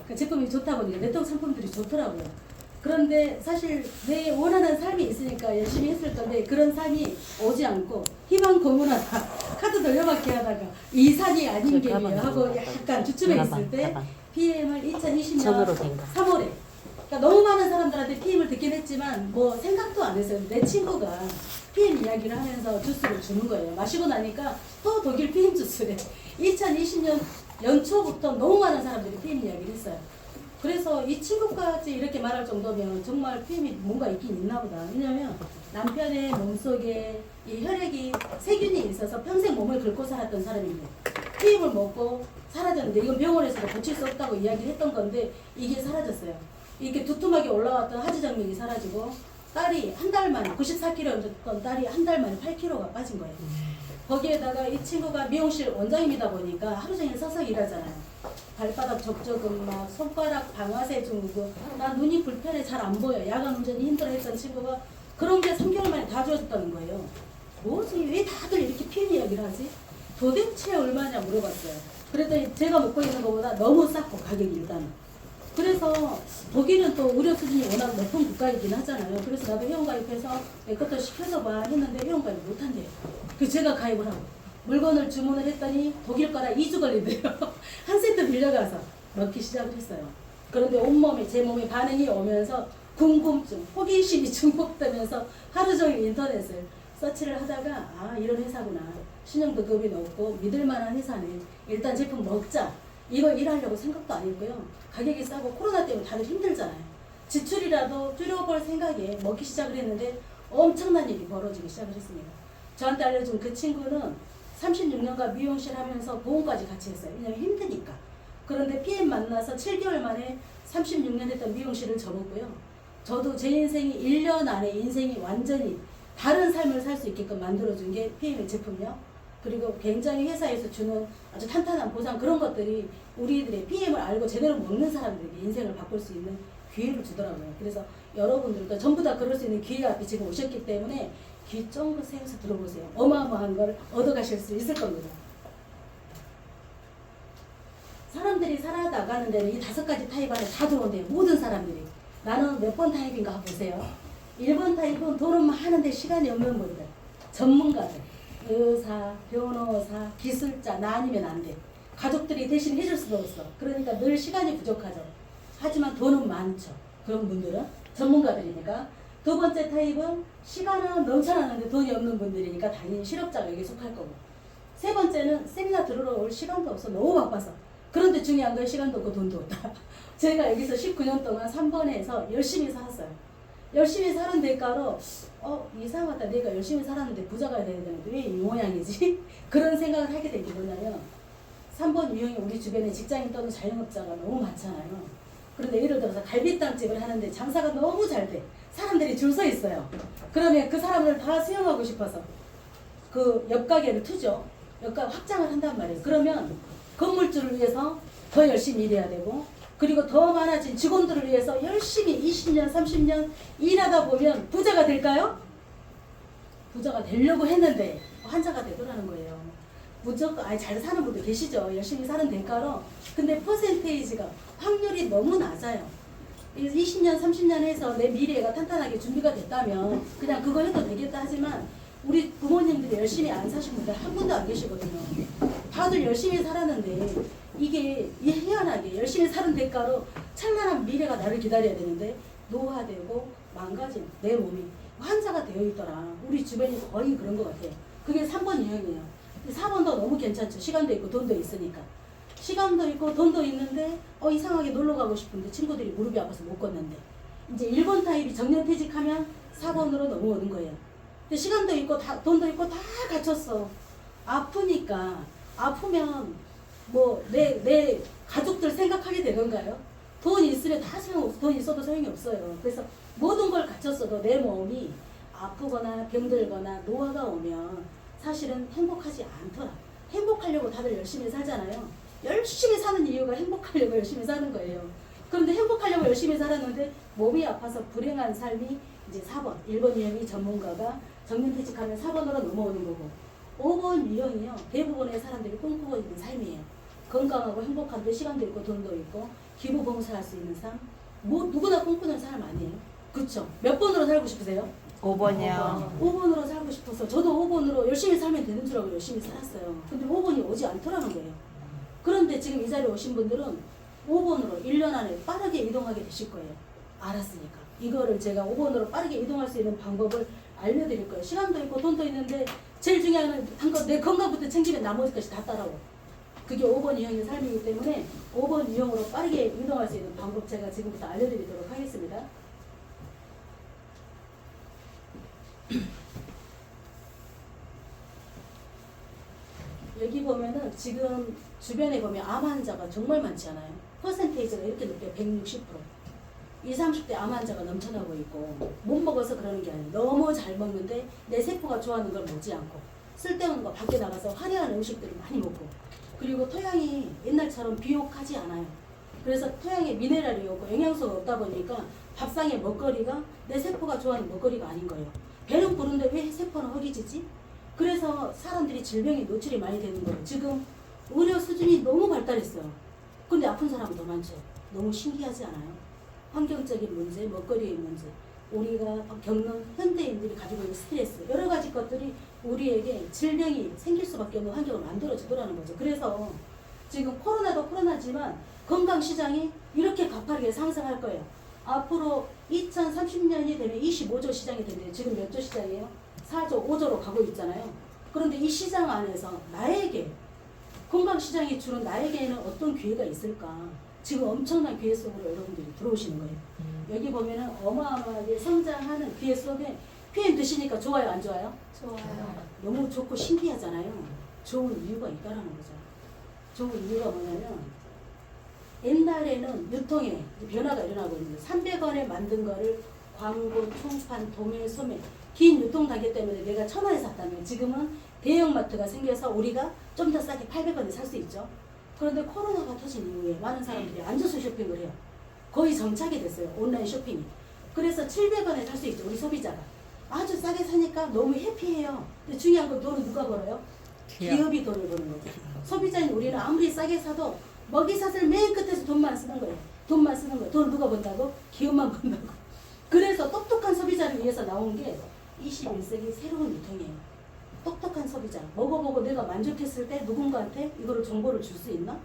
그 제품이 좋다 보니까 네트워크 상품들이 좋더라고요. 그런데 사실 내 원하는 삶이 있으니까 열심히 했을 건데 그런 삶이 오지 않고 희망 고문하다 카드 돌려받기 하다가 이 산이 아닌 게 하고 약간 주춤해 있을 때 PM을 2020년 3월에 그러니까 너무 많은 사람들한테 PM을 듣긴 했지만 뭐 생각도 안 했어요. 내 친구가 PM 이야기를 하면서 주스를 주는 거예요. 마시고 나니까 또 독일 PM 주스래. 2020년 연초부터 너무 많은 사람들이 PM 이야기를 했어요. 그래서 이 친구까지 이렇게 말할 정도면 정말 PM이 뭔가 있긴 있나 보다. 왜냐면 남편의 몸속에 이 혈액이 세균이 있어서 평생 몸을 긁고 살았던 사람인데 PM을 먹고 사라졌는데 이건 병원에서도 고칠 수 없다고 이야기했던 건데 이게 사라졌어요. 이렇게 두툼하게 올라왔던 하지정맥이 사라지고 딸이 한 달 만에 94kg였던 딸이 한 달 만에 8kg가 빠진 거예요. 거기에다가 이 친구가 미용실 원장님이다 보니까 하루 종일 서서 일하잖아요. 발바닥 접촉은 막 손가락 방아쇠 주고 나 눈이 불편해 잘 안 보여 야간 운전이 힘들어했던 친구가 그런 게 3개월 만에 다 좋아졌다는 거예요. 뭐지 왜 다들 이렇게 피임 이야기를 하지? 도대체 얼마냐 물어봤어요. 그랬더니 제가 먹고 있는 것보다 너무 쌌고 가격이 일단 그래서 독일은 또 의료 수준이 워낙 높은 국가이긴 하잖아요. 그래서 나도 회원가입해서 내 것도 시켜서 봐 했는데 회원가입 못한대요. 그래서 제가 가입을 하고 물건을 주문을 했더니 독일 거라 2주 걸린대요. 한 세트 빌려가서 먹기 시작을 했어요. 그런데 온몸에 제 몸에 반응이 오면서 궁금증, 호기심이 증폭되면서 하루 종일 인터넷을 서치를 하다가 아 이런 회사구나. 신용도 급이 높고 믿을만한 회사네. 일단 제품 먹자. 이거 일하려고 생각도 안 했고요. 가격이 싸고 코로나 때문에 다들 힘들잖아요. 지출이라도 줄여볼 생각에 먹기 시작을 했는데 엄청난 일이 벌어지기 시작을 했습니다. 저한테 알려준 그 친구는 36년간 미용실 하면서 보험까지 같이 했어요. 왜냐면 힘드니까. 그런데 PM 만나서 7개월 만에 36년 했던 미용실을 접었고요. 저도 제 인생이 1년 안에 인생이 완전히 다른 삶을 살 수 있게끔 만들어준 게 PM의 제품이요. 그리고 굉장히 회사에서 주는 아주 탄탄한 보상 그런 것들이 우리들의 PM을 알고 제대로 먹는 사람들에게 인생을 바꿀 수 있는 기회를 주더라고요. 그래서 여러분들도 전부 다 그럴 수 있는 기회 앞에 지금 오셨기 때문에 귀 쫑긋 세워서 들어보세요. 어마어마한 걸 얻어가실 수 있을 겁니다. 사람들이 살아나가는 데는 이 5가지 타입 안에 다 들어온대요. 모든 사람들이. 나는 몇 번 타입인가 보세요. 1번 타입은 돈은 많은데 시간이 없는 분들. 전문가들. 의사, 변호사, 기술자, 나 아니면 안 돼. 가족들이 대신 해줄 수도 없어. 그러니까 늘 시간이 부족하죠. 하지만 돈은 많죠. 그런 분들은 전문가들이니까. 2번째 타입은 시간은 넘쳐나는데 돈이 없는 분들이니까 당연히 실업자가 여기 속할 거고. 3번째는 세미나 들으러 올 시간도 없어. 너무 바빠서. 그런데 중요한 건 시간도 없고 돈도 없다. 제가 여기서 19년 동안 3번에서 열심히 살았어요. 열심히 사는 대가로 이상하다. 내가 열심히 살았는데 부자가 돼야 되는데 왜 이 모양이지? 그런 생각을 하게 된 게 뭐냐면 3번 유형이 우리 주변에 직장인 또는 자영업자가 너무 많잖아요. 그런데 예를 들어서 갈비탕집을 하는데 장사가 너무 잘 돼. 사람들이 줄 서 있어요. 그러면 그 사람을 다 수용하고 싶어서 그 옆가게를 투죠. 옆가 확장을 한단 말이에요. 그러면 건물주를 위해서 더 열심히 일해야 되고 그리고 더 많아진 직원들을 위해서 열심히 20년, 30년 일하다 보면 부자가 될까요? 부자가 되려고 했는데 환자가 되더라는 거예요. 무조건 잘 사는 분도 계시죠. 열심히 사는 대가로. 근데 퍼센테이지가 확률이 너무 낮아요. 20년, 30년 해서 내 미래가 탄탄하게 준비가 됐다면 그냥 그거 해도 되겠다 하지만 우리 부모님들이 열심히 안 사신 분들 한 분도 안 계시거든요. 다들 열심히 살았는데 이게 희한하게 열심히 사는 대가로 찬란한 미래가 나를 기다려야 되는데 노화되고 망가진 내 몸이 환자가 되어 있더라. 우리 주변이 거의 그런 것 같아요. 그게 3번 유형이에요. 4번도 너무 괜찮죠. 시간도 있고 돈도 있으니까. 시간도 있고 돈도 있는데 이상하게 놀러 가고 싶은데 친구들이 무릎이 아파서 못 걷는데 이제 1번 타입이 정년퇴직하면 4번으로 넘어오는 거예요. 근데 시간도 있고 돈도 있고 다 갖췄어. 아프니까 아프면 뭐 내 가족들 생각하게 되던가요? 돈 있으면 다 소용없어. 돈 있어도 소용이 없어요. 그래서 모든 걸 갖췄어도 내 몸이 아프거나 병들거나 노화가 오면 사실은 행복하지 않더라. 행복하려고 다들 열심히 살잖아요. 열심히 사는 이유가 행복하려고 열심히 사는 거예요. 그런데 행복하려고 열심히 살았는데 몸이 아파서 불행한 삶이 이제 4번, 1번 유형이 전문가가 정년퇴직하면 4번으로 넘어오는 거고 5번 유형이요. 대부분의 사람들이 꿈꾸고 있는 삶이에요. 건강하고 행복한데 시간도 있고 돈도 있고 기부 봉사할 수 있는 삶. 뭐 누구나 꿈꾸는 삶 아니에요? 그쵸? 몇 번으로 살고 싶으세요? 5번이요. 5번으로 살고 싶어서 저도 5번으로 열심히 살면 되는 줄 알고 열심히 살았어요. 근데 5번이 오지 않더라는 거예요. 그런데 지금 이 자리에 오신 분들은 5번으로 1년 안에 빠르게 이동하게 되실 거예요. 알았으니까. 이거를 제가 5번으로 빠르게 이동할 수 있는 방법을 알려드릴 거예요. 시간도 있고 돈도 있는데 제일 중요한 건 내 건강부터 챙기면 나머지 것이 다 따라와. 그게 5번 유형의 삶이기 때문에 5번 유형으로 빠르게 이동할 수 있는 방법 제가 지금부터 알려드리도록 하겠습니다. 여기 보면은 지금 주변에 보면 암 환자가 정말 많지 않아요? 퍼센테이지가 이렇게 높게 160%. 20, 30대 암 환자가 넘쳐나고 있고 못 먹어서 그러는 게 아니에요. 너무 잘 먹는데 내 세포가 좋아하는 걸 먹지 않고 쓸데없는 거 밖에 나가서 화려한 음식들을 많이 먹고 그리고 토양이 옛날처럼 비옥하지 않아요. 그래서 토양에 미네랄이 없고 영양소가 없다 보니까 밥상의 먹거리가 내 세포가 좋아하는 먹거리가 아닌 거예요. 배는 부른데 왜 세포는 허기지지? 그래서 사람들이 질병에 노출이 많이 되는 거예요. 지금 의료 수준이 너무 발달했어요. 근데 아픈 사람은 더 많죠. 너무 신기하지 않아요? 환경적인 문제, 먹거리의 문제, 우리가 겪는 현대인들이 가지고 있는 스트레스, 여러 가지 것들이 우리에게 질병이 생길 수밖에 없는 환경을 만들어주더라는 거죠. 그래서 지금 코로나도 코로나지만 건강시장이 이렇게 가파르게 상승할 거예요. 앞으로 2030년이 되면 25조 시장이 된대요. 지금 몇 조 시장이에요? 4조, 5조로 가고 있잖아요. 그런데 이 시장 안에서 나에게, 건강시장이 주는 나에게는 어떤 기회가 있을까? 지금 엄청난 기회 속으로 여러분들이 들어오시는 거예요. 여기 보면은 어마어마하게 성장하는 기회 속에 PM 드시니까 좋아요, 안 좋아요? 좋아요. 너무 좋고 신기하잖아요. 좋은 이유가 있다라는 거죠. 좋은 이유가 뭐냐면 옛날에는 유통에 변화가 일어나고 있는 거예요. 300원에 만든 거를 광고, 총판, 도매, 소매 긴 유통 단계 때문에 내가 1,000원에 샀다면 지금은 대형마트가 생겨서 우리가 좀 더 싸게 800원에 살 수 있죠. 그런데 코로나가 터진 이후에 많은 사람들이 앉아서 쇼핑을 해요. 거의 정착이 됐어요. 온라인 쇼핑이. 그래서 700원에 살 수 있죠. 우리 소비자가. 아주 싸게 사니까 너무 해피해요. 근데 중요한 건 돈은 누가 벌어요? 기업이 돈을 버는 거죠. 소비자인 우리는 아무리 싸게 사도 먹이사슬 맨 끝에서 돈만 쓰는 거예요. 돈만 쓰는 거예요. 돈을 누가 번다고? 기업만 번다고. 그래서 똑똑한 소비자를 위해서 나온 게 21세기 새로운 유통이에요. 똑똑한 소비자. 먹어보고 내가 만족했을 때 누군가한테 이거를 정보를 줄 수 있나?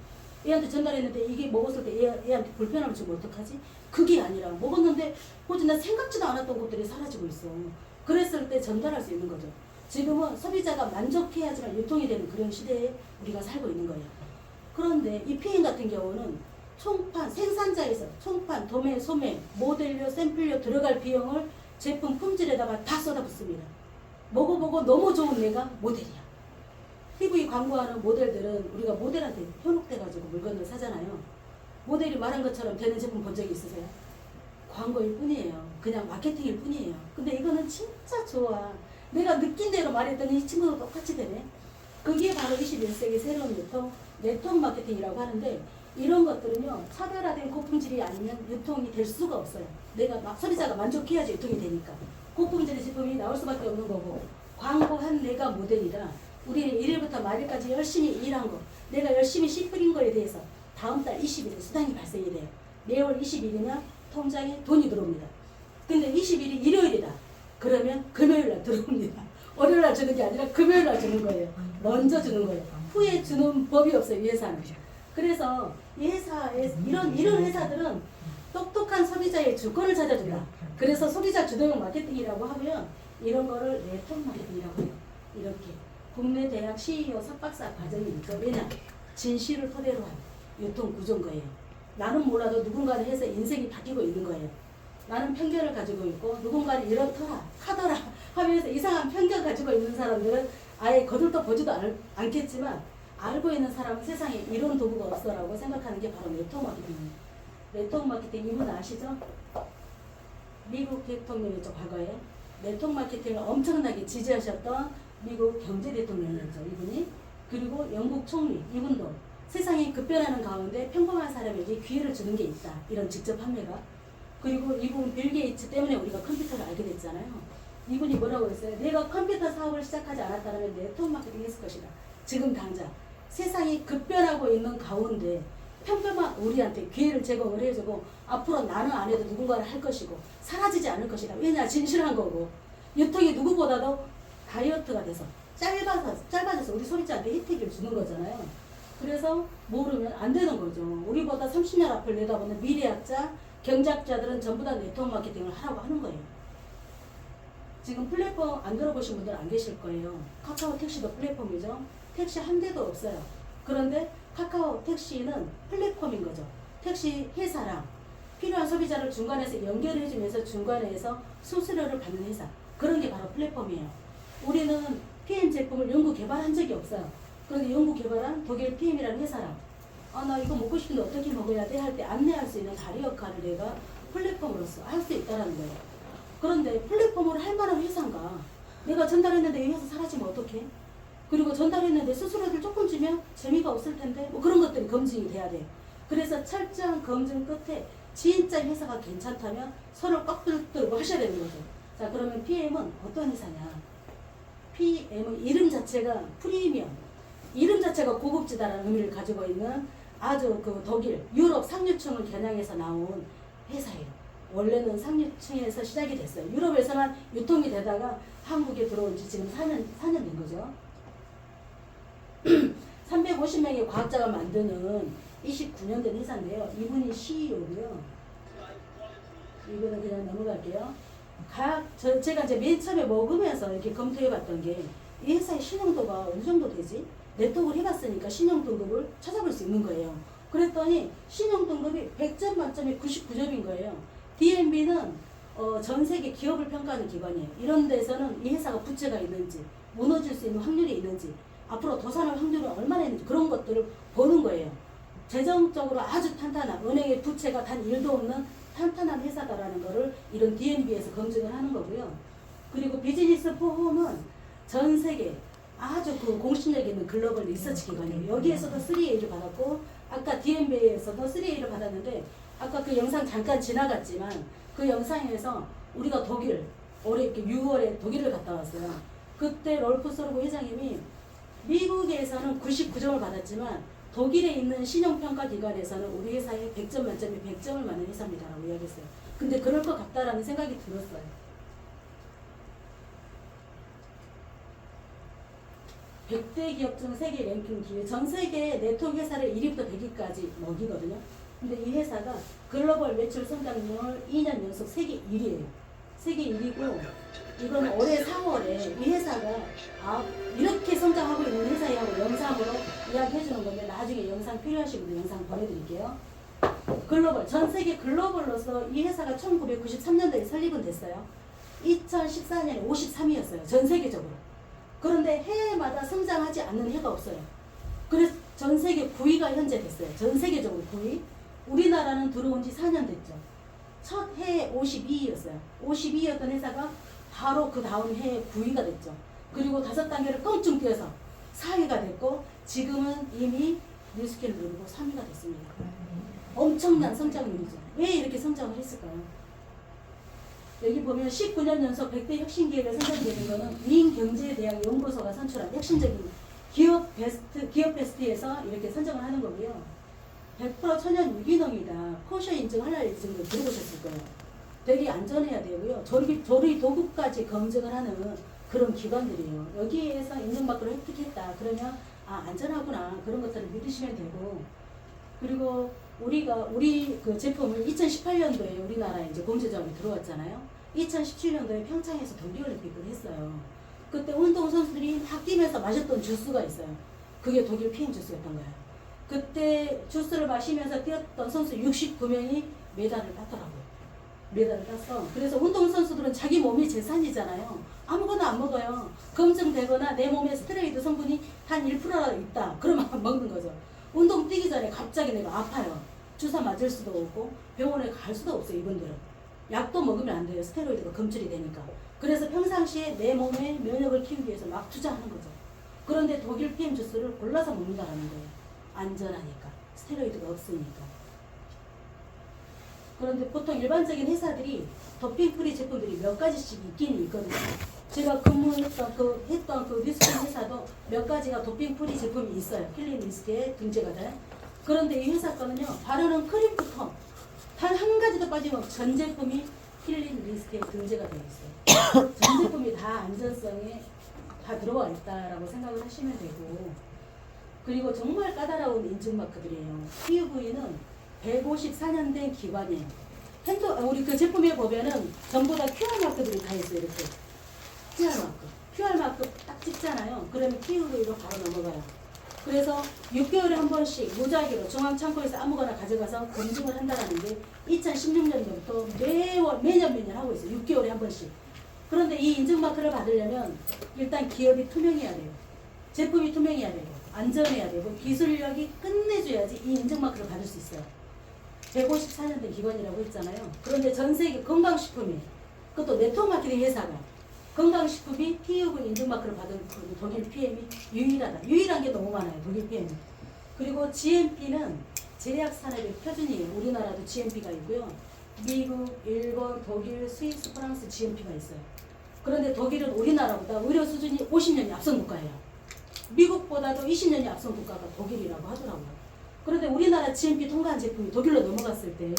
얘한테 전달했는데 이게 먹었을 때 얘한테 불편함을 주면 어떡하지? 그게 아니라 먹었는데 뭐지 나 생각지도 않았던 것들이 사라지고 있어. 그랬을 때 전달할 수 있는 거죠. 지금은 소비자가 만족해야지만 유통이 되는 그런 시대에 우리가 살고 있는 거예요. 그런데 이 PM 같은 경우는 총판, 생산자에서 총판, 도매, 소매, 모델료, 샘플료 들어갈 비용을 제품 품질에다가 다 쏟아붓습니다. 먹어보고 너무 좋은 내가 모델이야. TV 광고하는 모델들은 우리가 모델한테 현혹돼가지고 물건을 사잖아요. 모델이 말한 것처럼 되는 제품 본 적이 있으세요? 광고일 뿐이에요. 그냥 마케팅일 뿐이에요. 근데 이거는 진짜 좋아. 내가 느낀 대로 말했더니 이 친구도 똑같이 되네. 그게 바로 21세기 새로운 유통, 네트워크 마케팅이라고 하는데 이런 것들은요. 차별화된 고품질이 아니면 유통이 될 수가 없어요. 내가 소비자가 만족해야지 유통이 되니까. 고품질의 제품이 나올 수밖에 없는 거고 광고한 내가 모델이라 우리는 1일부터 말일까지 열심히 일한 거 내가 열심히 씨 뿌린 거에 대해서 다음 달 20일에 수당이 발생이 돼요. 매월 20일이면 통장에 돈이 들어옵니다. 근데 20일이 일요일이다. 그러면 금요일날 들어옵니다. 월요일날 주는 게 아니라 금요일날 주는 거예요. 먼저 주는 거예요. 후에 주는 법이 없어요. 이 회사는. 그래서 이 회사에 이런 회사들은 똑똑한 소비자의 주권을 찾아준다. 그래서 소비자 주도형 마케팅이라고 하고요. 이런 거를 네트워크 마케팅이라고 해요. 이렇게 국내 대학 CEO 석박사 과정이 있죠. 왜냐? 진실을 토대로 한 유통 구조인 거예요. 나는 몰라도 누군가를 해서 인생이 바뀌고 있는 거예요. 나는 편견을 가지고 있고 누군가를 이렇더라 하더라 하면서 이상한 편견 가지고 있는 사람들은 아예 거들떠 보지도 않겠지만 알고 있는 사람은 세상에 이런 도구가 없어라고 생각하는 게 바로 네트워크 마케팅이에요. 네트워크 마케팅 이분 아시죠? 미국 대통령이죠. 과거에 네트워크 마케팅을 엄청나게 지지하셨던 미국 경제 대통령이었죠. 이분이. 그리고 영국 총리 이분도 세상이 급변하는 가운데 평범한 사람에게 기회를 주는 게 있다. 이런 직접 판매가. 그리고 이분 빌 게이츠 때문에 우리가 컴퓨터를 알게 됐잖아요. 이분이 뭐라고 했어요? 내가 컴퓨터 사업을 시작하지 않았다면 네트워크 마케팅 했을 것이다. 지금 당장 세상이 급변하고 있는 가운데 평범한 우리한테 기회를 제공을 해주고 앞으로 나는 안 해도 누군가를 할 것이고 사라지지 않을 것이다. 왜냐? 진실한 거고 유통이 누구보다도 다이어트가 돼서 짧아져서 우리 소비자한테 혜택을 주는 거잖아요. 그래서 모르면 안 되는 거죠. 우리보다 30년 앞을 내다보는 미래학자, 경제학자들은 전부 다 네트워크 마케팅을 하라고 하는 거예요. 지금 플랫폼 안 들어보신 분들 안 계실 거예요. 카카오 택시도 플랫폼이죠. 택시 한 대도 없어요. 그런데 카카오 택시는 플랫폼인 거죠. 택시 회사랑 필요한 소비자를 중간에서 연결해 주면서 중간에서 수수료를 받는 회사. 그런 게 바로 플랫폼이에요. 우리는 PM 제품을 연구 개발한 적이 없어요. 그런데 연구 개발한 독일 PM이라는 회사랑 나 이거 먹고 싶은데 어떻게 먹어야 돼? 할 때 안내할 수 있는 다리 역할을 내가 플랫폼으로서 할 수 있다는 거예요. 그런데 플랫폼으로 할 만한 회사인가? 내가 전달했는데 이 회사 사라지면 어떡해? 그리고 전달했는데 수수료를 조금 주면 재미가 없을 텐데 뭐 그런 것들이 검증이 돼야 돼요. 그래서 철저한 검증 끝에 진짜 회사가 괜찮다면 손을 꽉 들고 하셔야 되는 거죠. 자, 그러면 PM은 어떤 회사냐? PM은 이름 자체가 프리미엄, 이름 자체가 고급지다라는 의미를 가지고 있는 아주 그 독일, 유럽 상류층을 겨냥해서 나온 회사예요. 원래는 상류층에서 시작이 됐어요. 유럽에서만 유통이 되다가 한국에 들어온 지 지금 4년 된 거죠. 350명의 과학자가 만드는 29년 된 회사인데요. 이분이 CEO고요. 이거는 그냥 넘어갈게요. 제가 이제 맨 처음에 먹으면서 이렇게 검토해 봤던 게 이 회사의 신용도가 어느 정도 되지? 네트워크를 해봤으니까 신용 등급을 찾아볼 수 있는 거예요. 그랬더니 신용 등급이 100점 만점에 99점인 거예요. DNB는 전 세계 기업을 평가하는 기관이에요. 이런 데서는 이 회사가 부채가 있는지, 무너질 수 있는 확률이 있는지, 앞으로 도산할 확률은 얼마나 있는지 그런 것들을 보는 거예요. 재정적으로 아주 탄탄한, 은행의 부채가 단 1도 없는 탄탄한 회사다라는 거를 이런 DNB에서 검증을 하는 거고요. 그리고 비즈니스 포럼은 전 세계 아주 그 공신력 있는 글로벌 리서치 기관이에요. 여기에서도 3A를 받았고 아까 DNB에서도 3A를 받았는데 아까 그 영상 잠깐 지나갔지만 그 영상에서 우리가 독일 올해 이렇게 6월에 독일을 갔다 왔어요. 그때 롤프 소르고 회장님이 미국에서는 99점을 받았지만 독일에 있는 신용평가 기관에서는 우리 회사에 100점 만점에 100점을 맞는 회사입니다라고 이야기했어요. 근데 그럴 것 같다라는 생각이 들었어요. 100대 기업 중 세계 랭킹 기회, 전 세계 네트워크 회사를 1위부터 100위까지 먹이거든요. 근데 이 회사가 글로벌 매출 성장률 2년 연속 세계 1위예요. 세계 1위고 이건 올해 4월에 이 회사가 이렇게 성장하고 있는 회사라고 영상으로 이야기해 주는 건데 나중에 영상 필요하신 분들 영상 보내드릴게요. 글로벌, 전 세계 글로벌로서 이 회사가 1993년도에 설립은 됐어요. 2014년에 53위였어요. 전 세계적으로. 그런데 해마다 성장하지 않는 해가 없어요. 그래서 전 세계 9위가 현재 됐어요. 전 세계적으로 9위. 우리나라는 들어온 지 4년 됐죠. 첫 해에 52위였어요. 52위였던 회사가 바로 그 다음 해에 9위가 됐죠. 그리고 5단계를 껑충 뛰어서 4위가 됐고 지금은 이미 뉴스케를 누르고 3위가 됐습니다. 엄청난 성장률이죠. 왜 이렇게 성장을 했을까요? 여기 보면 19년 연속 100대 혁신기획을 선정되는 것은 민경제대학 연구소가 선출한 혁신적인 기업 베스트에서 이렇게 선정을 하는 거고요. 100% 천연 유기농이다. 코셔 인증하려는 인증도 들어보셨을 거예요. 되게 안전해야 되고요. 조리 도구까지 검증을 하는 그런 기관들이에요. 여기에서 인증받기로 획득했다. 그러면 안전하구나. 그런 것들을 믿으시면 되고. 그리고 우리 그 제품을 2018년도에 우리나라에 이제 공제작업이 들어왔잖아요. 2017년도에 평창에서 동계올림픽을 했어요. 그때 운동선수들이 막 뛰면서 마셨던 주스가 있어요. 그게 독일 PM 주스였던 거예요. 그때 주스를 마시면서 뛰었던 선수 69명이 메달을 땄더라고요. 메달을 땄어. 그래서 운동선수들은 자기 몸이 재산이잖아요. 아무거나 안 먹어요. 검증되거나 내 몸에 스테로이드 성분이 단 1%라 있다. 그러면 먹는 거죠. 운동 뛰기 전에 갑자기 내가 아파요. 주사 맞을 수도 없고 병원에 갈 수도 없어요. 이분들은. 약도 먹으면 안 돼요. 스테로이드가 검출이 되니까. 그래서 평상시에 내 몸의 면역을 키우기 위해서 막 투자하는 거죠. 그런데 독일 PM 주스를 골라서 먹는다는 거예요. 안전하니까. 스테로이드가 없으니까. 그런데 보통 일반적인 회사들이 더핑 프리 제품들이 몇 가지씩 있긴 있거든요. 제가 근무했던 그 리스크 회사도 몇 가지가 도핑 프리 제품이 있어요. 킬링 리스크에 등재가 돼. 그런데 이 회사 거는요, 바르는 크림부터 단 한 가지도 빠짐없이 전 제품이 킬링 리스크에 등재가 되어 있어요. 전 제품이 다 안전성에 다 들어와 있다라고 생각을 하시면 되고, 그리고 정말 까다로운 인증 마크들이에요. PUV는 154년 된 기관이에요. 우리 그 제품에 보면은 전부 다 QR 마크들이 다 있어요. 이렇게 QR 마크 딱 찍잖아요. 그러면 PUV로 바로 넘어가요. 그래서 6개월에 한 번씩 무작위로 중앙창고에서 아무거나 가져가서 검증을 한다는 게 2016년도부터 매년 하고 있어요. 6개월에 한 번씩. 그런데 이 인증 마크를 받으려면 일단 기업이 투명해야 돼요. 제품이 투명해야 되고 안전해야 되고 기술력이 끝내줘야지 이 인증 마크를 받을 수 있어요. 154년 된 기관이라고 했잖아요. 그런데 전 세계 건강식품이, 그것도 네트워크 마케팅 회사가 건강식품이 PUV 인증마크를 받은 독일 PM이 유일하다. 유일한 게 너무 많아요. 독일 PM. 그리고 GMP는 제약산업의 표준이에요. 우리나라도 GMP가 있고요. 미국, 일본, 독일, 스위스, 프랑스 GMP가 있어요. 그런데 독일은 우리나라보다 의료 수준이 50년이 앞선 국가예요. 미국보다도 20년이 앞선 국가가 독일이라고 하더라고요. 그런데 우리나라 GMP 통과한 제품이 독일로 넘어갔을 때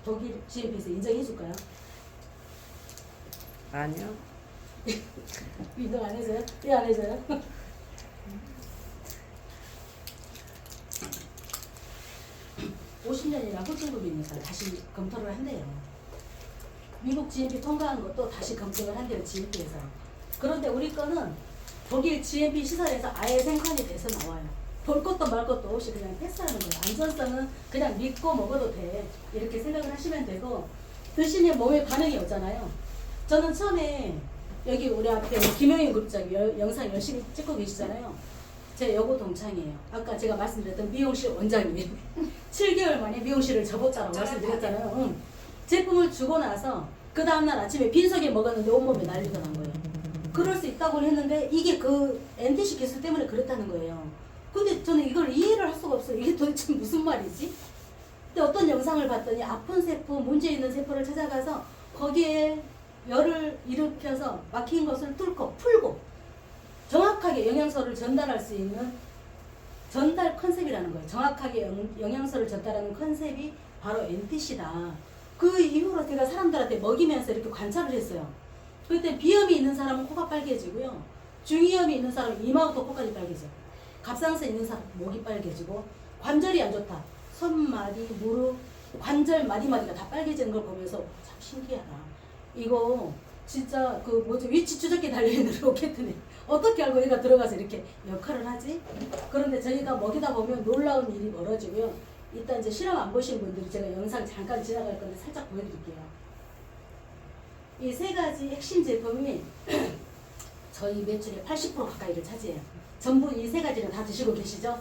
독일 GMP에서 인정해 줄까요? 아니요. 인정 안 해줘요? 왜 안 해줘요? (50년이나) 후진국이니까 다시 검토를 한대요. 미국 GMP 통과한 것도 다시 검증을 한대요. GMP에서. 그런데 우리 거는 독일 GMP 시설에서 아예 생산이 돼서 나와요. 볼 것도 말 것도 없이 그냥 패스하는 거예요. 안전성은 그냥 믿고 먹어도 돼. 이렇게 생각을 하시면 되고, 드시면 몸에 반응이 오잖아요. 저는 처음에 여기 우리 앞에 김영인 그룹장 영상 열심히 찍고 계시잖아요. 제 여고 동창이에요. 아까 제가 말씀드렸던 미용실 원장님. 7개월 만에 미용실을 접었다고 말씀드렸잖아요. 응. 제품을 주고 나서 그 다음날 아침에 빈속에 먹었는데 온몸에 난리가 난 거예요. 그럴 수 있다고 했는데 이게 그 NTC 기술 때문에 그렇다는 거예요. 근데 저는 이걸 이해를 할 수가 없어요. 이게 도대체 무슨 말이지? 근데 어떤 영상을 봤더니 아픈 세포, 문제 있는 세포를 찾아가서 거기에 열을 일으켜서 막힌 것을 뚫고 풀고 정확하게 영양소를 전달할 수 있는 전달 컨셉이라는 거예요. 정확하게 영양소를 전달하는 컨셉이 바로 NTC다. 그 이후로 제가 사람들한테 먹이면서 이렇게 관찰을 했어요. 그때 비염이 있는 사람은 코가 빨개지고요. 중이염이 있는 사람은 이마부터 코까지 빨개져요. 갑상선 있는 사람 목이 빨개지고, 관절이 안 좋다. 손마디, 무릎, 관절 마디마디가 다 빨개지는 걸 보면서 참 신기하다. 이거 진짜 그 뭐지, 위치 추적기 달려있는 로켓이네. 어떻게 알고 얘가 들어가서 이렇게 역할을 하지? 그런데 저희가 먹이다 보면 놀라운 일이 벌어지고요. 이따 이제 실험 안 보신 분들이 제가 영상 잠깐 지나갈 건데 살짝 보여드릴게요. 이 세 가지 핵심 제품이 저희 매출의 80% 가까이를 차지해요. 전부 이 세 가지를 다 드시고 계시죠?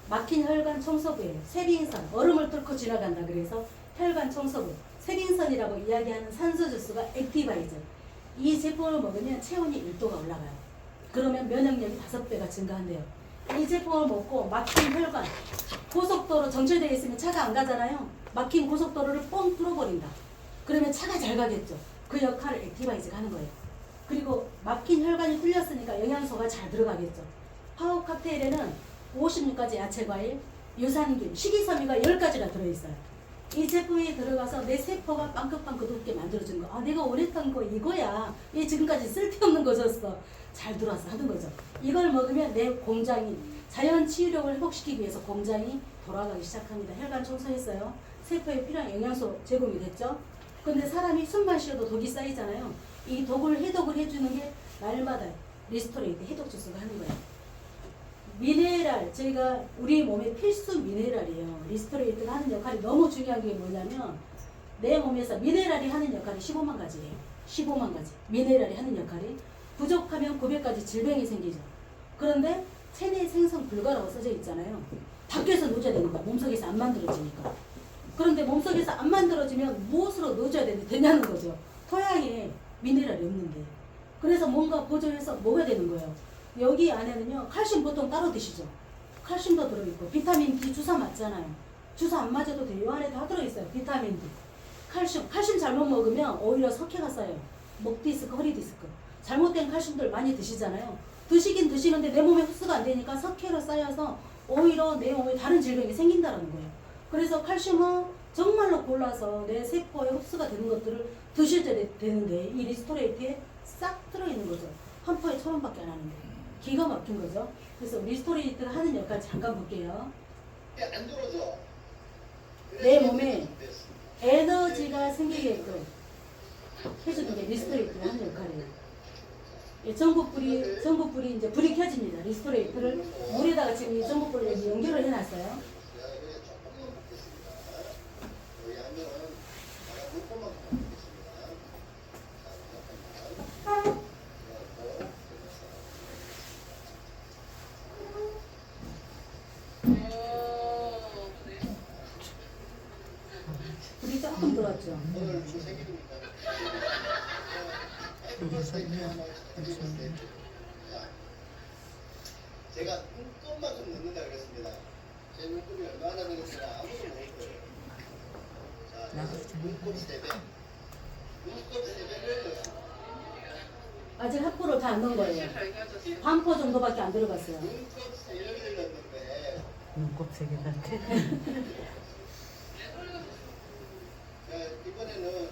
막힌 혈관 청소부예요. 쇠빙선, 얼음을 뚫고 지나간다 그래서 혈관 청소부. 쇠빙선이라고 이야기하는 산소 주스가 액티바이저. 이 제품을 먹으면 체온이 1도가 올라가요. 그러면 면역력이 5배가 증가한대요. 이 제품을 먹고 막힌 혈관, 고속도로 정체되어 있으면 차가 안 가잖아요. 막힌 고속도로를 뻥 뚫어버린다. 그러면 차가 잘 가겠죠. 그 역할을 액티바이즈가 하는 거예요. 그리고 막힌 혈관이 뚫렸으니까 영양소가 잘 들어가겠죠. 파워 칵테일에는 56가지 야채 과일, 유산균, 식이섬유가 10가지나 들어있어요. 이 제품이 들어가서 내 세포가 빵긋빵긋 웃게 만들어주는 거. 아, 내가 원했던 거 이거야. 얘 지금까지 쓸데없는 거 줬어. 잘 들어왔어 하는 거죠. 이걸 먹으면 내 공장이 자연 치유력을 회복시키기 위해서 공장이 돌아가기 시작합니다. 혈관 청소했어요. 세포에 필요한 영양소 제공이 됐죠. 근데 사람이 숨만 쉬어도 독이 쌓이잖아요. 이 독을 해독을 해주는 게 날마다 리스토레이트 해독 주스가 하는 거예요. 미네랄, 저희가 우리 몸의 필수 미네랄이에요. 리스토레이트가 하는 역할이 너무 중요한 게 뭐냐면 내 몸에서 미네랄이 하는 역할이 15만 가지예요. 15만 가지. 미네랄이 하는 역할이 부족하면 900가지 질병이 생기죠. 그런데 체내 생성 불가라고 써져 있잖아요. 밖에서 넣어줘야 되는 거야. 몸속에서 안 만들어지니까. 그런데 몸속에서 안 만들어지면 무엇으로 넣어줘야 되냐는 거죠. 토양에 미네랄이 없는데. 그래서 뭔가 보조해서 먹어야 되는 거예요. 여기 안에는요, 칼슘 보통 따로 드시죠. 칼슘도 들어있고, 비타민 D 주사 맞잖아요. 주사 안 맞아도 돼요. 이 안에 다 들어있어요. 비타민 D. 칼슘 잘못 먹으면 오히려 석회가 쌓여요. 목 디스크, 허리 디스크. 잘못된 칼슘들 많이 드시잖아요. 드시긴 드시는데 내 몸에 흡수가 안 되니까 석회로 쌓여서 오히려 내 몸에 다른 질병이 생긴다는 거예요. 그래서 칼슘은 정말로 골라서 내 세포에 흡수가 되는 것들을 드실 때 되는데 이 리스토레이트에 싹 들어있는 거죠. 한 포에 1,000원밖에 안 하는데 기가 막힌 거죠. 그래서 리스토레이트가 하는 역할 잠깐 볼게요. 안 들어져. 내 몸에 에너지가 생기게끔 해주는 게 리스토레이트가 하는 역할이에요. 예, 전구불이 이제 불이 켜집니다. 리스토레이트를 물에다가 지금 이 전구불을 여기 연결을 해놨어요. 제가 이거 조금만 붓겠습니다. 여기 하면 제가 물고만 붓겠습니다. 자, 잠깐만. 불이 조금 들어왔죠. 오늘 무슨 생일입니까? 제가 눈곱만큼 넣는다 그랬습니다. 제 눈곱이 얼마나 되는지 아무도 모를 거예요. 자, 눈곱 3배. 눈곱 3배를 넣습니다. 아직 합포를 다 안 넣은 거예요. 반 포 정도밖에 안 들어갔어요. 눈곱 3배를 넣는데 눈곱 세 개한테. 자, 이번에는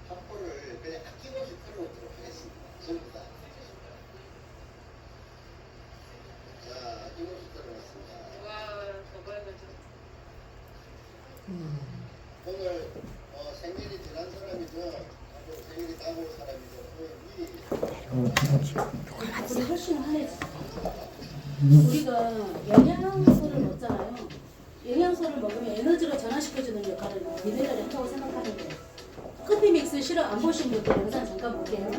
합포를 그냥 아낌없이 풀어놓도록 하겠습니다. 전부 다. 자, 아낌없이 풀어놨습니다. 오늘 생일이 지난 사람이죠. 앞으로 생일이 다가올 사람이죠. 오늘 미리 불이 훨씬 환해지죠. 우리가 영양소를 먹잖아요. 영양소를 먹으면 에너지로 전환시켜주는 역할을 미네랄이 한다고 생각하면 돼요. 커피 믹스 실험 안 보신 분들 영상 잠깐 볼게요.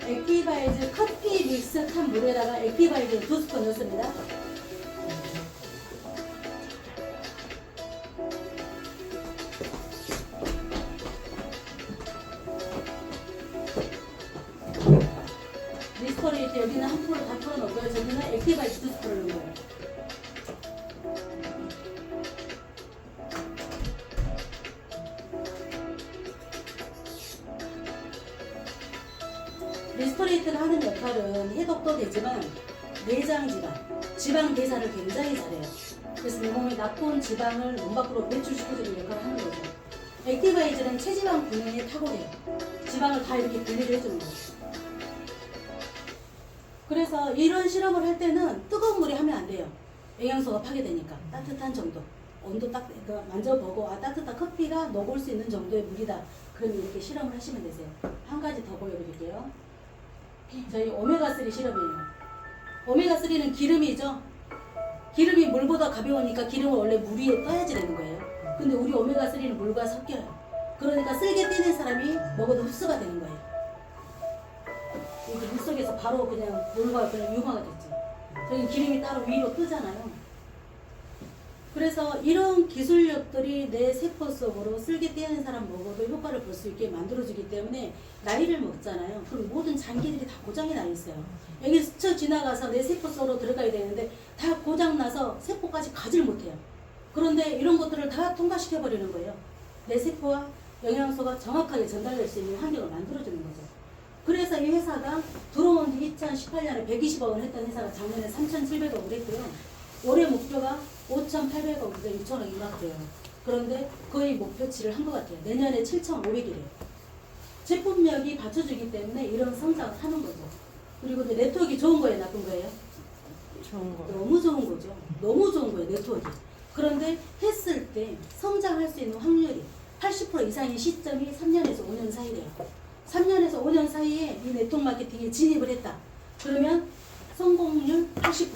액티바이즈 커피 믹스 탄 물에다가 액티바이즈 2스푼 넣습니다. 리스토레이트 여기는 한 풀을 다 풀어놓고요. 저기는 액티바이즈 2스푼을 넣은 거예요. 리스토레이트가 하는 역할은 해독도 되지만 내장 지방 대사를 굉장히 잘해요. 그래서 내 몸에 나쁜 지방을 몸 밖으로 배출시켜주는 역할을 하는 거죠. 액티바이즈는 체지방 분해에 탁월해요. 지방을 다 이렇게 분리를 해주는 거죠. 그래서 이런 실험을 할 때는 뜨거운 물에 하면 안 돼요. 영양소가 파괴되니까 따뜻한 정도, 온도 딱 그러니까 만져보고 따뜻한 커피가 녹을 수 있는 정도의 물이다. 그러면 이렇게 실험을 하시면 되세요. 한 가지 더 보여드릴게요. 저희 오메가3 실험이에요. 오메가3는 기름이죠. 기름이 물보다 가벼우니까 기름은 원래 물 위에 떠야지 되는 거예요. 근데 우리 오메가3는 물과 섞여요. 그러니까 쓸게 떼는 사람이 먹어도 흡수가 되는 거예요. 이게 물속에서 바로 그냥 물과 그냥 융화가 됐죠. 저희 기름이 따로 위로 뜨잖아요. 그래서 이런 기술력들이 내 세포 속으로 쓸게 떼는 사람 먹어도 효과를 볼 수 있게 만들어주기 때문에 나이를 먹잖아요. 그럼 모든 장기들이 다 고장이 나 있어요. 여기 스쳐 지나가서 내 세포 속으로 들어가야 되는데 다 고장나서 세포까지 가지를 못해요. 그런데 이런 것들을 다 통과시켜버리는 거예요. 내 세포와 영양소가 정확하게 전달될 수 있는 환경을 만들어주는 거죠. 그래서 이 회사가 들어온 지 2018년에 120억을 했던 회사가 작년에 3,700억을 했고요. 올해 목표가 5,800억인데 6,000억이 나왔대요. 그런데 거의 목표치를 한 것 같아요. 내년에 7,500이래요. 제품력이 받쳐주기 때문에 이런 성장을 하는 거죠. 그리고 네트워크가 좋은 거예요, 나쁜 거예요? 좋은 거. 너무 좋은 거죠. 너무 좋은 거예요, 네트워크. 그런데 했을 때 성장할 수 있는 확률이 80% 이상인 시점이 3년에서 5년 사이래요. 3년에서 5년 사이에 이 네트워크 마케팅에 진입을 했다. 그러면 성공률 80%.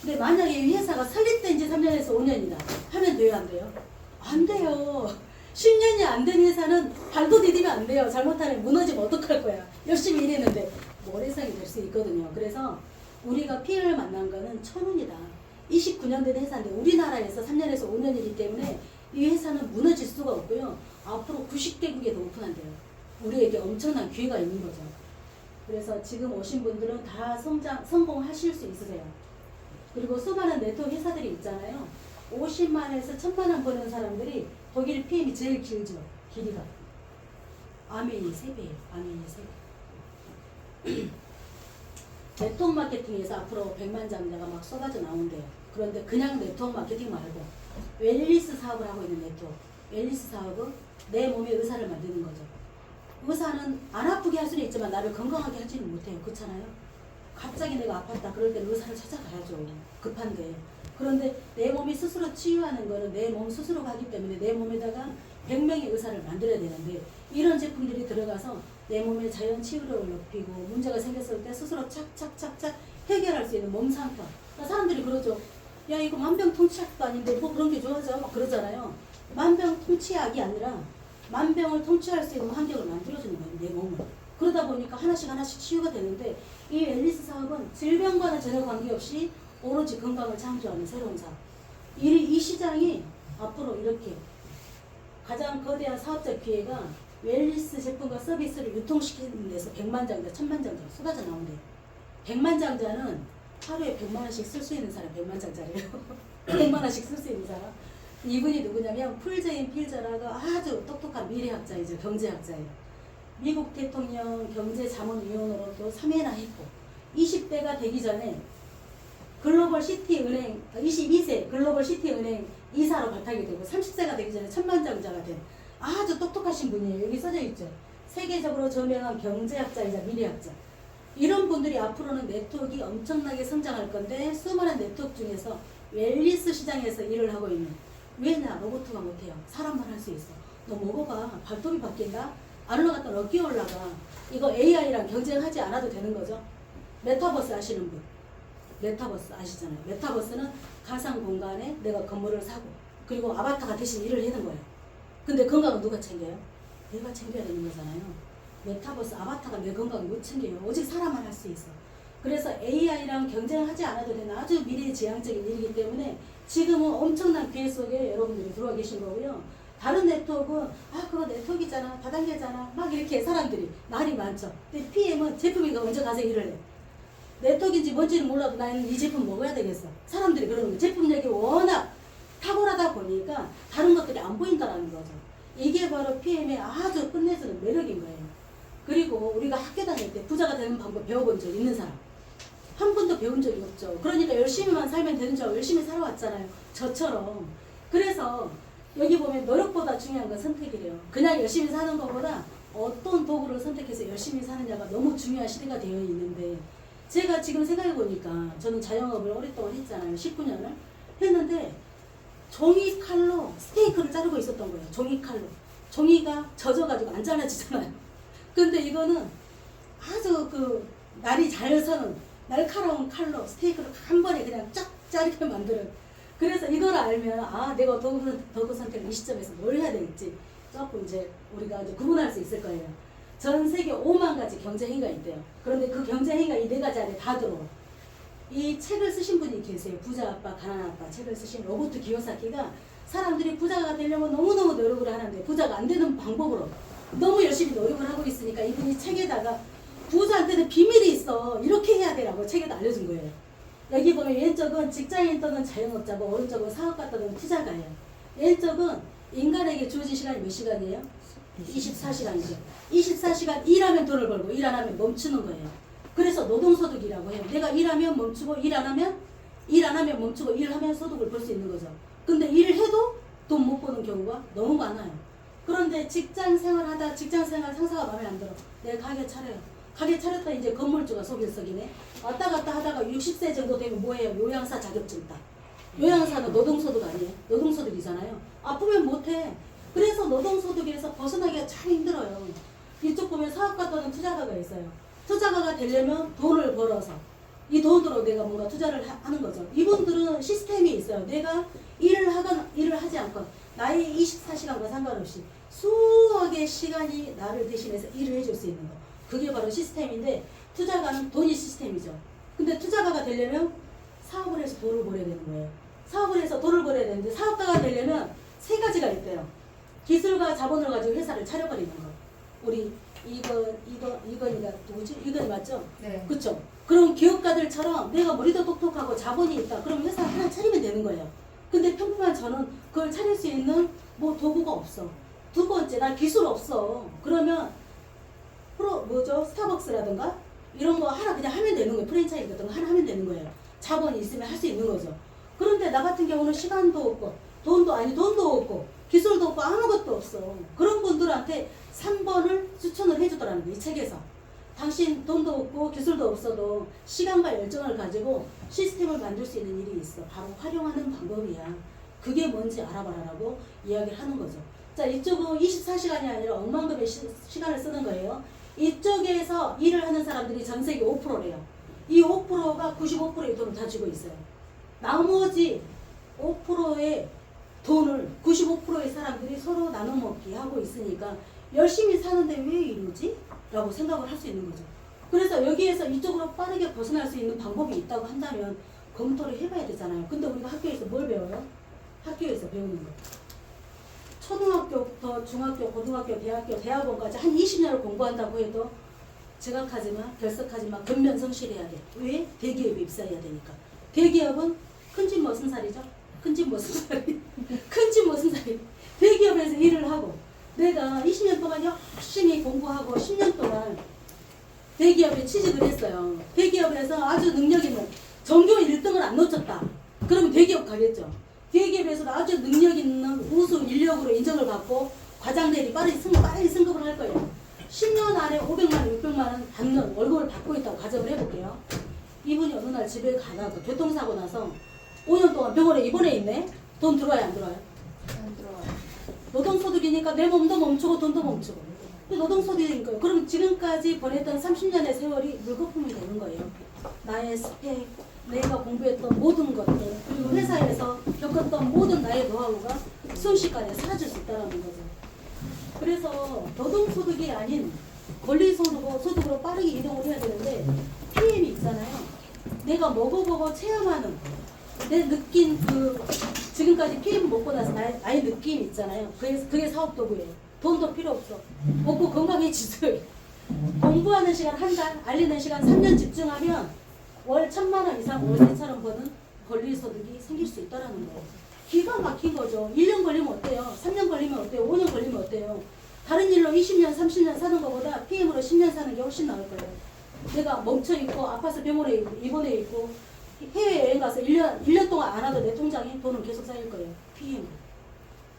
근데 만약에 이 회사가 설립 된 지 3년에서 5년이다 하면 돼요, 안 돼요? 안 돼요. 10년이 안 된 회사는 발도 디디면 안 돼요. 잘못하면 무너지면 어떡할 거야. 열심히 일했는데 모래성이 될 수 있거든요. 그래서 우리가 피해를 만난 거는 1,000원이다. 29년 된 회사인데 우리나라에서 3년에서 5년이기 때문에 이 회사는 무너질 수가 없고요. 앞으로 90개국에도 오픈한대요. 우리에게 엄청난 기회가 있는 거죠. 그래서 지금 오신 분들은 다 성공하실 수 있으세요. 그리고 수많은 네트워크 회사들이 있잖아요. 50만에서 1000만원 버는 사람들이 독일 PM이 제일 길죠. 길이가. 아메이 3배예요. 아메이 3배. 네트워크 마케팅에서 앞으로 100만 장자가 막 쏟아져 나온대요. 그런데 그냥 네트워크 마케팅 말고 웰니스 사업을 하고 있는 네트워크. 웰니스 사업은 내 몸의 의사를 만드는 거죠. 의사는 안 아프게 할 수는 있지만 나를 건강하게 하지는 못해요. 그렇잖아요. 갑자기 내가 아팠다 그럴 때는 의사를 찾아가야죠. 급한데. 그런데 내 몸이 스스로 치유하는 거는 내 몸 스스로 가기 때문에 내 몸에다가 100명의 의사를 만들어야 되는데 이런 제품들이 들어가서 내 몸의 자연 치유력을 높이고 문제가 생겼을 때 스스로 착착착착 해결할 수 있는 몸 상태. 그러니까 사람들이 그러죠. 야 이거 만병통치약도 아닌데 뭐 그런 게 좋아져? 막 그러잖아요. 만병통치약이 아니라 만병을 통치할 수 있는 환경을 만들어주는 거예요. 내 몸을. 그러다 보니까 하나씩 하나씩 치유가 되는데 이 웰니스 사업은 질병과는 전혀 관계없이 오로지 건강을 창조하는 새로운 사업. 이 시장이 앞으로 이렇게 가장 거대한 사업적 기회가 웰니스 제품과 서비스를 유통시키는 데서 100만 장자, 1000만 장자 쏟아져 나온대요. 100만 장자는 하루에 100만 원씩 쓸 수 있는 사람 100만 장자래요. 100만 원씩 쓸 수 있는 사람. 이분이 누구냐면 풀제인 필저라고 아주 똑똑한 미래학자이죠. 경제학자예요. 미국 대통령 경제자문위원으로도 3회나 했고 20대가 되기 전에 글로벌 시티은행 22세 글로벌 시티은행 이사로 발탁이 되고 30세가 되기 전에 천만장자가 된 아주 똑똑하신 분이에요. 여기 써져 있죠. 세계적으로 저명한 경제학자이자 미래학자. 이런 분들이 앞으로는 네트워크가 엄청나게 성장할 건데 수많은 네트워크 중에서 웰니스 시장에서 일을 하고 있는 왜냐 로봇가 못해요. 사람만 할 수 있어. 너 먹어봐. 발톱이 바뀐다. 안 올라갔다 어깨 올라가. 이거 AI랑 경쟁하지 않아도 되는 거죠. 메타버스 아시는 분. 메타버스 아시잖아요. 메타버스는 가상 공간에 내가 건물을 사고 그리고 아바타가 대신 일을 하는 거예요. 근데 건강은 누가 챙겨요? 내가 챙겨야 되는 거잖아요. 메타버스 아바타가 내 건강을 못 챙겨요. 오직 사람만 할 수 있어. 그래서 AI랑 경쟁하지 않아도 되는 아주 미래지향적인 일이기 때문에 지금은 엄청난 기회 속에 여러분들이 들어와 계신 거고요. 다른 네트워크는 아 그거 네트워크잖아 다단계잖아 막 이렇게 사람들이 말이 많죠. 근데 PM은 제품이가 먼저 가서 일을 해. 네트워크인지 뭔지는 몰라도 나는 이 제품 먹어야 되겠어. 사람들이 그러는 거예요. 제품력이 워낙 탁월하다 보니까 다른 것들이 안 보인다라는 거죠. 이게 바로 PM의 아주 끝내주는 매력인 거예요. 그리고 우리가 학교 다닐 때 부자가 되는 방법 배워본 적 있는 사람? 한 번도 배운 적이 없죠. 그러니까 열심히만 살면 되는 줄 알고 열심히 살아왔잖아요. 저처럼. 그래서 여기 보면 노력보다 중요한 건 선택이래요. 그냥 열심히 사는 것보다 어떤 도구를 선택해서 열심히 사느냐가 너무 중요한 시대가 되어 있는데 제가 지금 생각해보니까 저는 자영업을 오랫동안 했잖아요. 19년을 했는데 종이칼로 스테이크를 자르고 있었던 거예요. 종이칼로. 종이가 젖어가지고 안 잘라지잖아요. 근데 이거는 아주 그 날이 잘 서는 날카로운 칼로 스테이크를 한 번에 그냥 쫙 자르게 만들어요. 그래서 이걸 알면 아 내가 도구 선택을 이 시점에서 뭘 해야 될지 조금 이제 우리가 이제 구분할 수 있을 거예요. 전 세계 5만 가지 경제행위가 있대요. 그런데 그 경제행위가 이 4가지 안에 다 들어와. 이 책을 쓰신 분이 계세요. 부자 아빠, 가난한 아빠 책을 쓰신 로버트 기요사키가 사람들이 부자가 되려면 너무너무 노력을 하는데 부자가 안 되는 방법으로 너무 열심히 노력을 하고 있으니까 이분이 책에다가 부자한테는 비밀이 있어. 이렇게 해야 되라고 책에다 알려준 거예요. 여기 보면 왼쪽은 직장인 또는 자영업자고 오른쪽은 사업가 또는 투자가예요. 왼쪽은 인간에게 주어진 시간이 몇 시간이에요? 24시간이죠. 24시간 일하면 돈을 벌고 일 안 하면 멈추는 거예요. 그래서 노동소득이라고 해요. 내가 일하면 멈추고 일 안 하면 멈추고 일하면 소득을 벌 수 있는 거죠. 근데 일을 해도 돈 못 버는 경우가 너무 많아요. 그런데 직장 생활하다 직장 생활 상사가 마음에 안 들어. 내가 가게 차려요. 가게 차렸다 이제 건물주가 속일썩이네. 왔다 갔다 하다가 60세 정도 되면 뭐예요? 요양사 자격증 따. 요양사는 노동소득 아니에요? 노동소득이잖아요. 아프면 못해. 그래서 노동소득에서 벗어나기가 참 힘들어요. 이쪽 보면 사업가 또는 투자가가 있어요. 투자가가 되려면 돈을 벌어서 이 돈으로 내가 뭔가 투자를 하는 거죠. 이분들은 시스템이 있어요. 내가 일을 하건 일을 하지 않건 나의 24시간과 상관없이 수억의 시간이 나를 대신해서 일을 해줄 수 있는 거. 그게 바로 시스템인데 투자가는 돈이 시스템이죠. 근데 투자가가 되려면 사업을 해서 돈을 벌어야 되는 거예요. 사업을 해서 돈을 벌어야 되는데 사업가가 되려면 3가지가 있대요. 기술과 자본을 가지고 회사를 차려버리는 거. 우리 이건이가 누구지? 이건 맞죠? 네. 그쵸? 그럼 기업가들처럼 내가 머리도 똑똑하고 자본이 있다. 그럼 회사 하나 차리면 되는 거예요. 근데 평범한 저는 그걸 차릴 수 있는 뭐 도구가 없어. 두 번째, 나 기술 없어. 그러면 스타벅스라든가 이런 거 하나 그냥 하면 되는 거예요. 프랜차이즈 같은 거 하나 하면 되는 거예요. 자본이 있으면 할 수 있는 거죠. 그런데 나 같은 경우는 시간도 없고 돈도 없고 기술도 없고 아무것도 없어. 그런 분들한테 3번을 추천을 해주더라는 거예요. 이 책에서. 당신 돈도 없고 기술도 없어도 시간과 열정을 가지고 시스템을 만들 수 있는 일이 있어. 바로 활용하는 방법이야. 그게 뭔지 알아봐라라고 이야기를 하는 거죠. 자, 이쪽은 24시간이 아니라 억만금의 시간을 쓰는 거예요. 이쪽에서 일을 하는 사람들이 전 세계 5%래요. 이 5%가 95%의 돈을 다 쥐고 있어요. 나머지 5%의 돈을 95%의 사람들이 서로 나눠 먹기 하고 있으니까 열심히 사는데 왜 이러지? 라고 생각을 할 수 있는 거죠. 그래서 여기에서 이쪽으로 빠르게 벗어날 수 있는 방법이 있다고 한다면 검토를 해봐야 되잖아요. 근데 우리가 학교에서 뭘 배워요? 학교에서 배우는 거. 초등학교부터 중학교, 고등학교, 대학원까지 한 20년을 공부한다고 해도 지각하지만 결석하지만 근면성실해야 돼. 왜? 대기업에 입사해야 되니까. 대기업은 큰 집 머슴 살이죠. 큰 집 머슴 살이. 큰 집 머슴 살이. 대기업에서 일을 하고 내가 20년 동안 열심히 공부하고 10년 동안 대기업에 취직을 했어요. 대기업에서 아주 능력 있는 전교 1등을 안 놓쳤다. 그러면 대기업 가겠죠. 대기업에서도 아주 능력 있는 우수 인력으로 인정을 받고 과장들이 빨리 승급을 할 거예요. 10년 안에 500만 원, 600만 원 받는 월급을 받고 있다고 가정을 해볼게요. 이분이 어느 날 집에 가다가 교통사고 나서 5년 동안 병원에 입원해 있네. 돈 들어와요, 안 들어와요? 안 들어와요. 노동소득이니까 내 몸도 멈추고 돈도 멈추고. 노동소득이니까요. 그럼 지금까지 보냈던 30년의 세월이 물거품이 되는 거예요. 나의 스펙, 내가 공부했던 모든 것들, 그리고 회사에서 겪었던 모든 나의 노하우가 순식간에 사라질 수 있다는 거죠. 그래서 노동소득이 아닌 권리소득으로 빠르게 이동을 해야 되는데 PM이 있잖아요. 내가 먹어보고 체험하는 내 느낀 지금까지 PM 먹고 나서 나의 느낌 있잖아요. 그게 사업도구예요. 돈도 필요 없어. 먹고 건강해지세요. 공부하는 시간 한 달, 알리는 시간 3년 집중하면 월 1,000만 원 이상 월 3,000원 버는 권리소득이 생길 수 있다는 거예요. 기가 막힌 거죠. 1년 걸리면 어때요? 3년 걸리면 어때요? 5년 걸리면 어때요? 다른 일로 20년, 30년 사는 것보다 PM으로 10년 사는 게 훨씬 나을 거예요. 내가 멈춰있고 아파서 병원에 입원해 있고 해외여행 가서 1년 동안 안 와도 내 통장에 돈은 계속 쌓일 거예요. PM.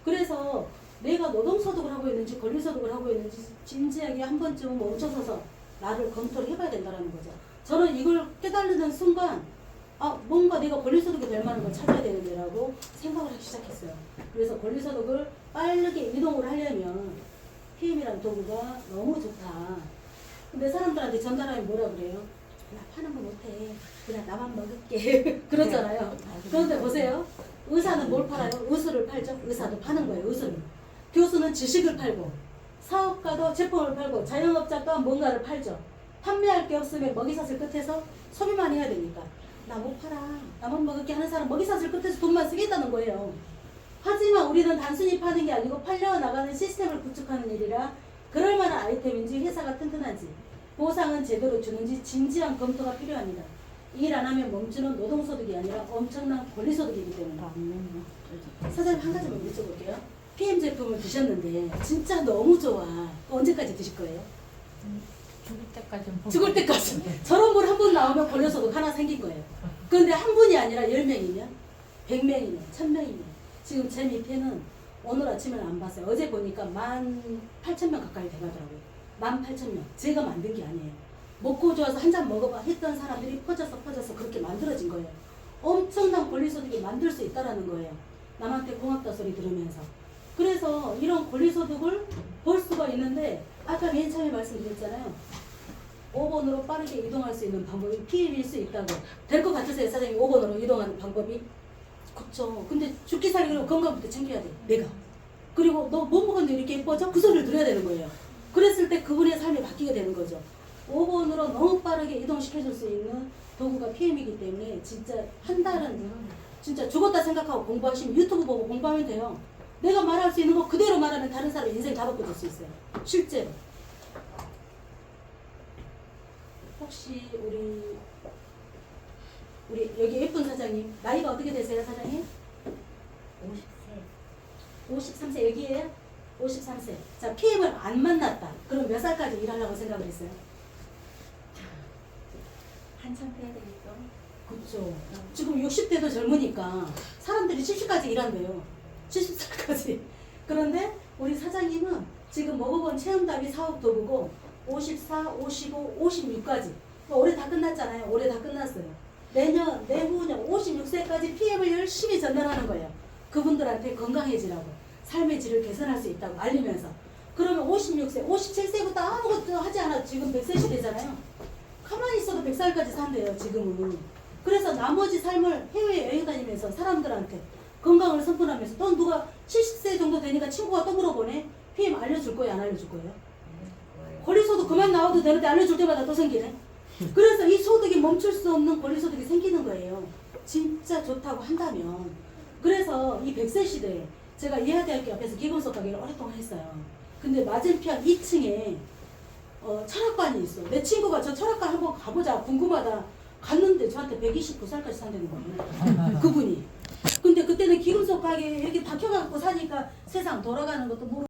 그래서 내가 노동소득을 하고 있는지 권리소득을 하고 있는지 진지하게 한 번쯤은 멈춰서서 나를 검토를 해봐야 된다는 거죠. 저는 이걸 깨달는 순간 뭔가 내가 권리소득이 될 만한 걸 찾아야 되는데 라고 생각을 하기 시작했어요. 그래서 권리소득을 빠르게 이동을 하려면 PM이라는 도구가 너무 좋다. 근데 사람들한테 전달하면 뭐라 그래요? 나 파는 거 못해. 그냥 나만 먹을게. 그러잖아요. 그런데 보세요. 의사는 뭘 팔아요? 의술을 팔죠. 의사도 파는 거예요. 의술을. 교수는 지식을 팔고 사업가도 제품을 팔고 자영업자도 뭔가를 팔죠. 판매할 게 없으면 먹이사슬 끝에서 소비만 해야 되니까 나 못 팔아. 나만 먹을게 하는 사람 먹이사슬 끝에서 돈만 쓰겠다는 거예요. 하지만 우리는 단순히 파는 게 아니고 팔려나가는 시스템을 구축하는 일이라 그럴 만한 아이템인지 회사가 튼튼한지 보상은 제대로 주는지 진지한 검토가 필요합니다. 일 안 하면 멈추는 노동소득이 아니라 엄청난 권리소득이기 때문에. 사장님 한 가지만 여쭤볼게요. PM 제품을 드셨는데 진짜 너무 좋아. 언제까지 드실 거예요? 죽을 때까지. 죽을 때까지. 저런 분 한 분 나오면 권리소득 하나 생긴 거예요. 그런데 한 분이 아니라 10명이면 100명이면 1000명이면 지금 제 밑에는 오늘 아침에 안 봤어요. 어제 보니까 18,000명 가까이 돼가더라고요. 18,000명. 제가 만든 게 아니에요. 먹고 좋아서 한 잔 먹어봐 했던 사람들이 퍼져서 그렇게 만들어진 거예요. 엄청난 권리소득이 만들 수 있다는 거예요. 남한테 고맙다 소리 들으면서. 그래서 이런 권리소득을 볼 수가 있는데 아까 맨 처음에 말씀드렸잖아요. 5번으로 빠르게 이동할 수 있는 방법이 PM일 수 있다고. 될 것 같으세요? 사장님 5번으로 이동하는 방법이? 그쵸. 근데 죽기 살기로 건강부터 챙겨야 돼. 내가. 그리고 너 뭐 먹었는데 이렇게 예뻐져? 그 소리를 들어야 되는 거예요. 그랬을 때 그분의 삶이 바뀌게 되는 거죠. 5번으로 너무 빠르게 이동시켜줄 수 있는 도구가 PM이기 때문에 진짜 한 달은 진짜 죽었다 생각하고 공부하시면 유튜브 보고 공부하면 돼요. 내가 말할 수 있는 거 그대로 말하면 다른 사람 인생 다 바꿔줄 수 있어요. 실제로. 혹시 우리 여기 예쁜 사장님 나이가 어떻게 되세요, 사장님? 53세 여기에요? 53세. 자, PM을 안 만났다. 그럼 몇 살까지 일하려고 생각을 했어요? 한참 해야 되겠죠? 그렇죠. 지금 60대도 젊으니까 사람들이 70까지 일한대요. 70살까지. 그런데 우리 사장님은 지금 먹어본 체험답이 사업도 보고 54, 55, 56까지 올해 다 끝났잖아요. 올해 다 끝났어요. 내년, 내후년 56세까지 PM을 열심히 전달하는 거예요. 그분들한테 건강해지라고 삶의 질을 개선할 수 있다고 알리면서. 그러면 56세, 57세부터 아무것도 하지 않아도 지금 100세 시대잖아요. 가만히 있어도 100살까지 산대요, 지금은. 그래서 나머지 삶을 해외 여행 다니면서 사람들한테 건강을 선포하면서 또 누가 70세 정도 되니까 친구가 또 물어보네. PM 알려줄 거예요, 안 알려줄 거예요? 권리소득 그만 나와도 되는데 알려줄 때마다 또 생기네. 그래서 이 소득이 멈출 수 없는 권리소득이 생기는 거예요. 진짜 좋다고 한다면. 그래서 이 100세 시대에 제가 이하대학교 앞에서 기본소득 가게를 오랫동안 했어요. 근데 맞은편 2층에 철학관이 있어. 내 친구가 저 철학관 한번 가보자 궁금하다 갔는데 저한테 129살까지 산다는 거예요. 그분이. 근데 그때는 기금속 가게 이렇게 다 켜갖고 사니까 세상 돌아가는 것도 모르고